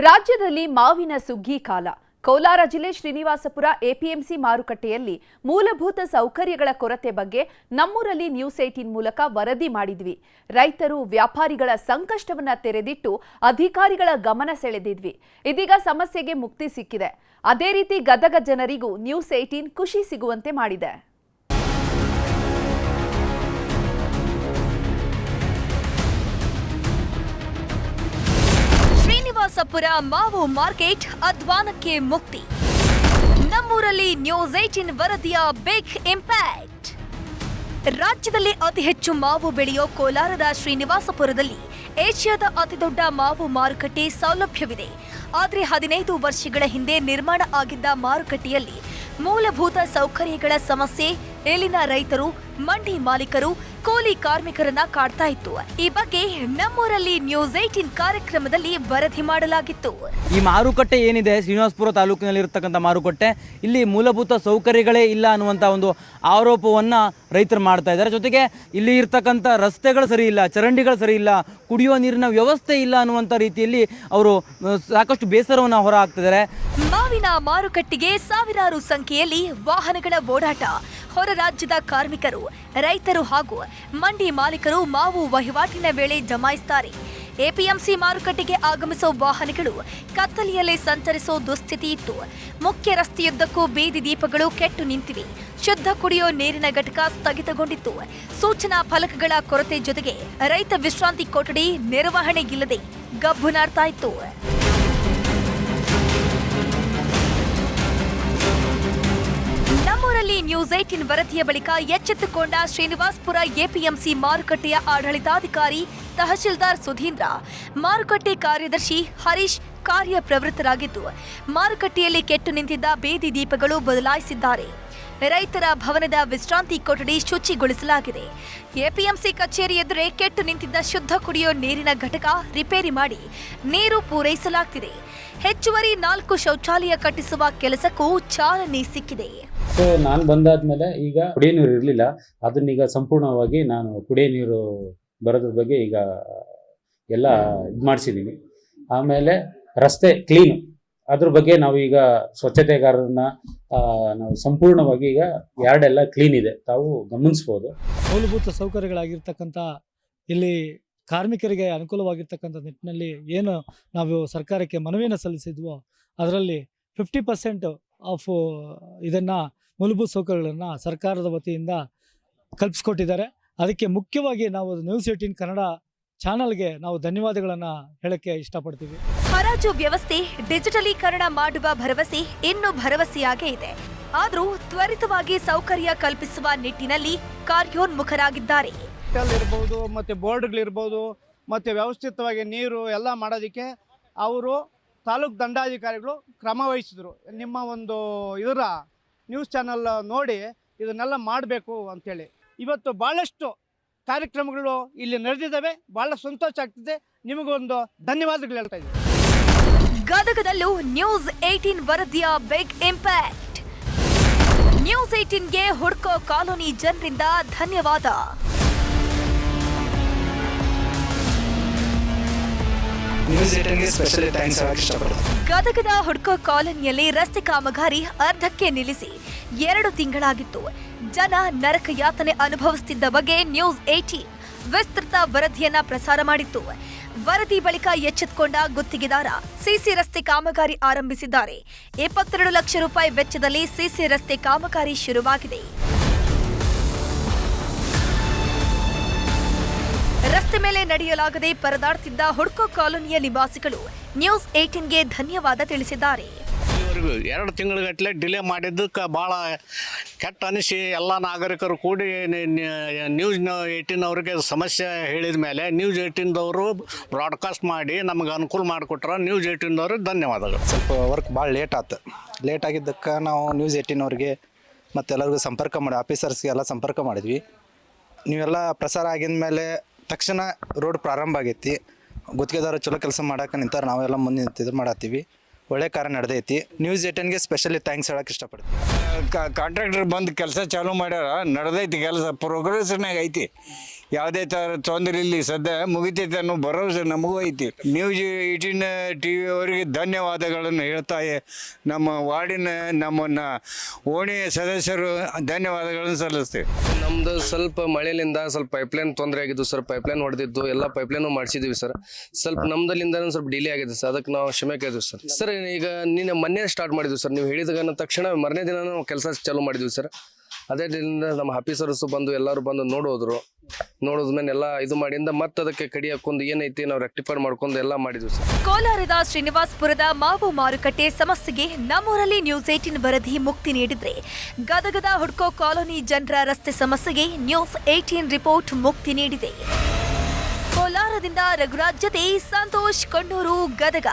ರಾಜ್ಯದಲ್ಲಿ ಮಾವಿನ ಸುಗ್ಗಿ ಕಾಲ. ಕೋಲಾರ ಜಿಲ್ಲೆ ಶ್ರೀನಿವಾಸಪುರ ಎಪಿಎಂಸಿ ಮಾರುಕಟ್ಟೆಯಲ್ಲಿ ಮೂಲಭೂತ ಸೌಕರ್ಯಗಳ ಕೊರತೆ ಬಗ್ಗೆ ನಮ್ಮೂರಲ್ಲಿ ನ್ಯೂಸ್ 18 ಮೂಲಕ ವರದಿ ಮಾಡಿದ್ವಿ. ರೈತರು ವ್ಯಾಪಾರಿಗಳ ಸಂಕಷ್ಟವನ್ನ ತೆರೆದಿಟ್ಟು ಅಧಿಕಾರಿಗಳ ಗಮನ ಸೆಳೆದಿದ್ವಿ. ಇದೀಗ ಸಮಸ್ಯೆಗೆ ಮುಕ್ತಿ ಸಿಕ್ಕಿದೆ. ಅದೇ ರೀತಿ ಗದಗ ಜನರಿಗೂ ನ್ಯೂಸ್ 18 ಖುಷಿ ಸಿಗುವಂತೆ ಮಾಡಿದೆ. ಶ್ರೀನಿವಾಸಪುರ ಮಾವು ಮಾರ್ಕೆಟ್ ಅಧ್ವಾನಕ್ಕೆ ಮುಕ್ತಿ. ನಮ್ಮೂರಲ್ಲಿ ನ್ಯೂಸ್ 18 ವರದಿಯ ಬಿಗ್ ಇಂಪ್ಯಾಕ್ಟ್. ರಾಜ್ಯದಲ್ಲಿ ಅತಿ ಹೆಚ್ಚು ಮಾವು ಬೆಳೆಯೋ ಕೋಲಾರದ ಶ್ರೀನಿವಾಸಪುರದಲ್ಲಿ ಏಷ್ಯಾದ ಅತಿದೊಡ್ಡ ಮಾವು ಮಾರುಕಟ್ಟೆ ಸೌಲಭ್ಯವಿದೆ. ಆದರೆ 15 ವರ್ಷಗಳ ಹಿಂದೆ ನಿರ್ಮಾಣ ಆಗಿದ್ದ ಮಾರುಕಟ್ಟೆಯಲ್ಲಿ ಮೂಲಭೂತ ಸೌಕರ್ಯಗಳ ಸಮಸ್ಯೆ ಇಲ್ಲಿನ ರೈತರು, ಮಂಡಿ ಮಾಲೀಕರು, ಕೂಲಿ ಕಾರ್ಮಿಕರನ್ನ ಕಾಡ್ತಾ ಇತ್ತು. ಈ ಬಗ್ಗೆ ನಮ್ಮೂರಲ್ಲಿ ನ್ಯೂಸ್ 18 ಕಾರ್ಯಕ್ರಮದಲ್ಲಿ ವರದಿ ಮಾಡಲಾಗಿತ್ತು. ಈ ಮಾರುಕಟ್ಟೆ ಏನಿದೆ ಶ್ರೀನಿವಾಸಪುರ ತಾಲೂಕಿನಲ್ಲಿ ಇರತಕ್ಕಂಥ ಮಾರುಕಟ್ಟೆ, ಇಲ್ಲಿ ಮೂಲಭೂತ ಸೌಕರ್ಯಗಳೇ ಇಲ್ಲ ಅನ್ನುವಂಥ ಒಂದು ಆರೋಪವನ್ನ ರೈತರು ಮಾಡ್ತಾ ಇದ್ದಾರೆ. ಜೊತೆಗೆ ಇಲ್ಲಿ ಇರ್ತಕ್ಕಂಥ ರಸ್ತೆಗಳು ಸರಿ ಇಲ್ಲ, ಚರಂಡಿಗಳು ಸರಿ ಇಲ್ಲ, ಕುಡಿಯುವ ನೀರಿನ ವ್ಯವಸ್ಥೆ ಇಲ್ಲ ಅನ್ನುವಂಥ ರೀತಿಯಲ್ಲಿ ಅವರು ಸಾಕಷ್ಟು ಬೇಸರವನ್ನು ಹೊರ ಹಾಕ್ತಿದ್ದಾರೆ. ಮಾವಿನ ಮಾರುಕಟ್ಟೆಗೆ ಸಾವಿರಾರು ಸಂಖ್ಯೆಯಲ್ಲಿ ವಾಹನಗಳ ಓಡಾಟ. ಹೊರ ರಾಜ್ಯದ ಕಾರ್ಮಿಕರು, ರೈತರು ಹಾಗೂ ಮಂಡಿ ಮಾಲೀಕರು ಮಾವು ವಹಿವಾಟಿನ ವೇಳೆ ಜಮಾಯಿಸುತ್ತಾರೆ. ಎಪಿಎಂಸಿ ಮಾರುಕಟ್ಟೆಗೆ ಆಗಮಿಸೋ ವಾಹನಗಳು ಕತ್ತಲೆಯಲ್ಲೇ ಸಂಚರಿಸೋ ದುಸ್ಥಿತಿ ಇತ್ತು. ಮುಖ್ಯ ರಸ್ತೆಯುದ್ದಕ್ಕೂ ಬೀದಿ ದೀಪಗಳು ಕೆಟ್ಟು ನಿಂತಿವೆ. ಶುದ್ಧ ಕುಡಿಯೋ ನೀರಿನ ಘಟಕ ಸ್ಥಗಿತಗೊಂಡಿತ್ತು. ಸೂಚನಾ ಫಲಕಗಳ ಕೊರತೆ ಜೊತೆಗೆ ರೈತ ವಿಶ್ರಾಂತಿ ಕೊಠಡಿ ನಿರ್ವಹಣೆಗಿಲ್ಲದೆ ಗಬ್ಬು ನಾರ್ತಾ ಇತ್ತು. ನಮ್ಮೂರಲ್ಲಿ ನ್ಯೂಸ್ 18 ವರದಿಯ ಬಳಿಕ ಎಚ್ಚೆತ್ತುಕೊಂಡ ಶ್ರೀನಿವಾಸಪುರ ಎಪಿಎಂಸಿ ಮಾರುಕಟ್ಟೆಯ ಆಡಳಿತಾಧಿಕಾರಿ ತಹಶೀಲ್ದಾರ್ ಸುಧೀಂದ್ರ, ಮಾರುಕಟ್ಟೆ ಕಾರ್ಯದರ್ಶಿ ಹರೀಶ್ ಕಾರ್ಯಪ್ರವೃತ್ತರಾಗಿದ್ದು ಮಾರುಕಟ್ಟೆಯಲ್ಲಿ ಕೆಟ್ಟು ನಿಂತಿದ್ದ ಬೀದಿ ದೀಪಗಳು ಬದಲಾಯಿಸಿದ್ದಾರೆ. ರೈತರ ಭವನದ ವಿಶ್ರಾಂತಿ ಕೊಠಡಿ ಶುಚಿಗೊಳಿಸಲಾಗಿದೆ. ಎಪಿಎಂಸಿ ಕಚೇರಿ ಎದುರೇ ಕೆಟ್ಟು ನಿಂತಿದ್ದ ಶುದ್ಧ ಕುಡಿಯೋ ನೀರಿನ ಘಟಕ ರಿಪೇರಿ ಮಾಡಿ ನೀರು ಪೂರೈಸಲಾಗ್ತಿದೆ. ಹೆಚ್ಚುವರಿ 4 ಶೌಚಾಲಯ ಕಟ್ಟಿಸುವ ಕೆಲಸಕ್ಕೂ ಚಾಲನೆ ಸಿಕ್ಕಿದೆ. ನಾನು ಬಂದಾದ್ಮೇಲೆ ಈಗ ಕುಡಿಯೋ ನೀರು ಇರಲಿಲ್ಲ, ಅದನ್ನೀಗ ಸಂಪೂರ್ಣವಾಗಿ ನಾನು ಕುಡಿಯೋ ನೀರು ಬರೋದ್ರ ಬಗ್ಗೆ ಈಗ ಎಲ್ಲ ಇದು ಮಾಡಿಸಿದ್ದೀನಿ. ಆಮೇಲೆ ರಸ್ತೆ ಕ್ಲೀನು, ಅದ್ರ ಬಗ್ಗೆ ನಾವು ಈಗ ಸ್ವಚ್ಛತೆಗಾರರನ್ನ ನಾವು ಸಂಪೂರ್ಣವಾಗಿ ಈಗ ಯಾರ್ಡೆಲ್ಲ ಕ್ಲೀನ್ ಇದೆ, ತಾವು ಗಮನಿಸ್ಬೋದು. ಮೂಲಭೂತ ಸೌಕರ್ಯಗಳಾಗಿರ್ತಕ್ಕಂಥ ಇಲ್ಲಿ ಕಾರ್ಮಿಕರಿಗೆ ಅನುಕೂಲವಾಗಿರ್ತಕ್ಕಂಥ ನಿಟ್ಟಿನಲ್ಲಿ ಏನು ನಾವು ಸರ್ಕಾರಕ್ಕೆ ಮನವಿಯನ್ನು ಸಲ್ಲಿಸಿದ್ವೋ ಅದರಲ್ಲಿ 50% ಆಫ್ ಇದನ್ನು ಮೂಲಭೂತ ಸೌಕರ್ಯಗಳನ್ನು ಸರ್ಕಾರದ ವತಿಯಿಂದ ಕಲ್ಪಿಸ್ಕೊಟ್ಟಿದ್ದಾರೆ. ಅದಕ್ಕೆ ಮುಖ್ಯವಾಗಿ ನಾವು ನ್ಯೂಸ್ 18 ಕನ್ನಡ ಚಾನಲ್ಗೆ ನಾವು ಧನ್ಯವಾದಗಳನ್ನು ಹೇಳಕ್ಕೆ ಇಷ್ಟಪಡ್ತೀವಿ. ಹರಾಜು ವ್ಯವಸ್ಥೆ ಡಿಜಿಟಲೀಕರಣ ಮಾಡುವ ಭರವಸೆ ಇನ್ನೂ ಭರವಸೆಯಾಗೇ ಇದೆ. ಆದರೂ ತ್ವರಿತವಾಗಿ ಸೌಕರ್ಯ ಕಲ್ಪಿಸುವ ನಿಟ್ಟಿನಲ್ಲಿ ಕಾರ್ಯೋನ್ಮುಖರಾಗಿದ್ದಾರೆ. ಇರ್ಬೋದು ಮತ್ತು ಬೋರ್ಡ್ಗಳಿರ್ಬೋದು ಮತ್ತು ವ್ಯವಸ್ಥಿತವಾಗಿ ನೀರು ಎಲ್ಲ ಮಾಡೋದಕ್ಕೆ ಅವರು ತಾಲೂಕು ದಂಡಾಧಿಕಾರಿಗಳು ಕ್ರಮ ವಹಿಸಿದ್ರು. ನಿಮ್ಮ ಒಂದು ಇದರ ನ್ಯೂಸ್ ಚಾನಲ್ ನೋಡಿ ಇದನ್ನೆಲ್ಲ ಮಾಡಬೇಕು ಅಂಥೇಳಿ ಇವತ್ತು ಭಾಳಷ್ಟು ಕಾರ್ಯಕ್ರಮಗಳು ಇಲ್ಲಿ ನಡೆದಿದ್ದಾವೆ. ಭಾಳ ಸಂತೋಷ ಆಗ್ತಿದೆ. ನಿಮಗೊಂದು ಧನ್ಯವಾದಗಳು ಹೇಳ್ತಾ ಇದ್ದೀನಿ. ಗದಗದಲ್ಲೂ ನ್ಯೂಸ್ 18 ವರದಿಯ ಬಿಗ್ ಇಂಪ್ಯಾಕ್ಟ್. ನ್ಯೂಸ್ 18ಗೆ ಹುಡ್ಕೋ ಕಾಲೋನಿ ಜನರಿಂದ ಧನ್ಯವಾದ. ನ್ಯೂಸ್ 18ಗೆ ಸ್ಪೆಷಲಿ ಥ್ಯಾಂಕ್ಸ್ ಹೇಳಕ್ಕೆ ಇಷ್ಟಪಡ್ತೀನಿ. ಗದಗದ ಹುಡ್ಕೋ ಕಾಲೋನಿಯಲ್ಲಿ ರಸ್ತೆ ಕಾಮಗಾರಿ ಅರ್ಧಕ್ಕೆ ನಿಲ್ಲಿಸಿ 2 ತಿಂಗಳಾಗಿತ್ತು. ಜನ ನರಕ ಯಾತನೆ ಅನುಭವಿಸುತ್ತಿದ್ದ ಬಗ್ಗೆ ನ್ಯೂಸ್ 18 ವಿಸ್ತೃತ ವರದಿಯನ್ನ ಪ್ರಸಾರ ಮಾಡಿತ್ತು. ವರದಿ ಬಳಿಕ ಎಚ್ಚೆತ್ತುಕೊಂಡ ಗುತ್ತಿಗೆದಾರ ಸಿಸಿ ರಸ್ತೆ ಕಾಮಗಾರಿ ಆರಂಭಿಸಿದ್ದಾರೆ. 22 ಲಕ್ಷ ರೂಪಾಯಿ ವೆಚ್ಚದಲ್ಲಿ ಸಿಸಿ ರಸ್ತೆ ಕಾಮಗಾರಿ ಶುರುವಾಗಿದೆ. ರಸ್ತೆ ಮೇಲೆ ನಡೆಯಲಾಗದೆ ಪರದಾಡ್ತಿದ್ದ ಹುಡ್ಕೋ ಕಾಲೋನಿಯ ನಿವಾಸಿಗಳು ನ್ಯೂಸ್ 18ಗೆ ಧನ್ಯವಾದ ತಿಳಿಸಿದ್ದಾರೆ. 2 ತಿಂಗಳಗಟ್ಟಲೆ ಡಿಲೇ ಮಾಡಿದ್ದಕ್ಕೆ ಭಾಳ ಕೆಟ್ಟ ಅನಿಸಿ ಎಲ್ಲ ನಾಗರಿಕರು ಕೂಡಿ ನ್ಯೂಸ್ 18 ಅವ್ರಿಗೆ ಸಮಸ್ಯೆ ಹೇಳಿದ ಮೇಲೆ ನ್ಯೂಸ್ 18ದವರು ಬ್ರಾಡ್ಕಾಸ್ಟ್ ಮಾಡಿ ನಮಗೆ ಅನುಕೂಲ ಮಾಡಿಕೊಟ್ರೆ ನ್ಯೂಸ್ 18ದವ್ರಿಗೆ ಧನ್ಯವಾದಗಳು. ಸ್ವಲ್ಪ ವರ್ಕ್ ಭಾಳ ಲೇಟ್ ಆಗಿದ್ದಕ್ಕೆ ನಾವು ನ್ಯೂಸ್ 18 ಅವ್ರಿಗೆ ಮತ್ತು ಎಲ್ಲರಿಗೂ ಸಂಪರ್ಕ ಮಾಡಿ ಆಫೀಸರ್ಸ್ಗೆ ಎಲ್ಲ ಸಂಪರ್ಕ ಮಾಡಿದ್ವಿ. ನೀವೆಲ್ಲ ಪ್ರಸಾರ ಆಗಿದ ಮೇಲೆ ತಕ್ಷಣ ರೋಡ್ ಪ್ರಾರಂಭ ಆಗೈತಿ. ಗುತ್ತಿಗೆದಾರರು ಚಲೋ ಕೆಲಸ ಮಾಡೋಕೆ ನಿಂತಾರೆ, ನಾವೆಲ್ಲ ಮುಂದೆ ನಿಂತಿದ್ದು ಮಾಡತ್ತೀವಿ. ಒಳ್ಳೆ ಕಾರ್ಯ ನಡೆದೈತಿ. ನ್ಯೂಸ್ 18ಗೆ ಸ್ಪೆಷಲಿ ಥ್ಯಾಂಕ್ಸ್ ಹೇಳಕ್ಕೆ ಇಷ್ಟಪಡ್ತೀನಿ. ಕಾಂಟ್ರಾಕ್ಟರ್ ಬಂದು ಕೆಲಸ ಚಾಲೂ ಮಾಡ್ಯಾರ, ನಡೆದೈತಿ ಕೆಲಸ, ಪ್ರೋಗ್ರೆಸ್ನಾಗ ಐತಿ. ಯಾವುದೇ ಥರ ತೊಂದರೆ ಇಲ್ಲಿ ಸದ್ಯ ಮುಗಿತೈತೆ ಅನ್ನೋ ಭರವಸೆ ನಮಗೂ ಐತಿ. ನ್ಯೂಸ್ 18 TV ಅವರಿಗೆ ಧನ್ಯವಾದಗಳನ್ನು ಹೇಳ್ತಾ ನಮ್ಮ ವಾರ್ಡಿನ ನಮ್ಮನ್ನ ಓಣಿಯ ಸದಸ್ಯರು ಧನ್ಯವಾದಗಳನ್ನು ಸಲ್ಲಿಸ್ತೇವೆ. ನಮ್ದು ಸ್ವಲ್ಪ ಮಳೆಯಿಂದ ಸ್ವಲ್ಪ ಪೈಪ್ಲೈನ್ ತೊಂದರೆ ಆಗಿದ್ದು ಸರ್. ಪೈಪ್ಲೈನ್ ಹೊಡೆದಿದ್ದು ಎಲ್ಲ ಪೈಪ್ಲೈನು ಮಾಡಿಸಿದ್ವಿ ಸರ್. ಸ್ವಲ್ಪ ನಮ್ದಲ್ಲಿಂದ ಸ್ವಲ್ಪ ಡಿಲೇ ಆಗಿದೆ ಸರ್. ಅದಕ್ಕೆ ನಾವು ಕ್ಷಮೆ ಕೇಳಿದ್ವಿ ಸರ್. ಸರ್ ಈಗ ಮೊನ್ನೆ ಸ್ಟಾರ್ಟ್ ಮಾಡಿದ್ವಿ ಸರ್. ನೀವು ಹೇಳಿದ ತಕ್ಷಣ ಮರನೇ ದಿನ ನಾವು ಕೆಲಸ ಚಾಲೂ ಮಾಡಿದ್ವಿ ಸರ್. ಅದೇ ದಿನದಿಂದ ನಮ್ಮ ಆಫೀಸರ್ಸು ಬಂದು ಎಲ್ಲರೂ ಬಂದು ನೋಡೋದ್ಮೇಲೆ ಎಲ್ಲ ಇದು ಮಾಡಿಂದ ಮತ್ತೆ ಅದಕ್ಕೆ ಕಡಿ ಹಾಕೊಂಡು ಏನೈತಿ ನಾವು ರೆಕ್ಟಿಫೈ ಮಾಡ್ಕೊಂಡು ಎಲ್ಲ ಮಾಡಿದ್ವಿ ಸರ್. ಕೋಲಾರದ ಶ್ರೀನಿವಾಸಪುರದ ಮಾವು ಮಾರುಕಟ್ಟೆ ಸಮಸ್ಯೆಗೆ ನಮ್ಮೂರಲ್ಲಿ ನ್ಯೂಸ್ 18 ವರದಿ ಮುಕ್ತಿ ನೀಡಿದ್ರೆ, ಗದಗದ ಹುಡ್ಕೋ ಕಾಲೋನಿ ಜನರ ರಸ್ತೆ ಸಮಸ್ಯೆಗೆ ನ್ಯೂಸ್ 18 ರಿಪೋರ್ಟ್ ಮುಕ್ತಿ ನೀಡಿದೆ. ಕೋಲಾರದಿಂದ ರಘುರಾಜ್ ಜತೆ ಸಂತೋಷ್ ಕೊಂಡೂರು, ಗದಗ.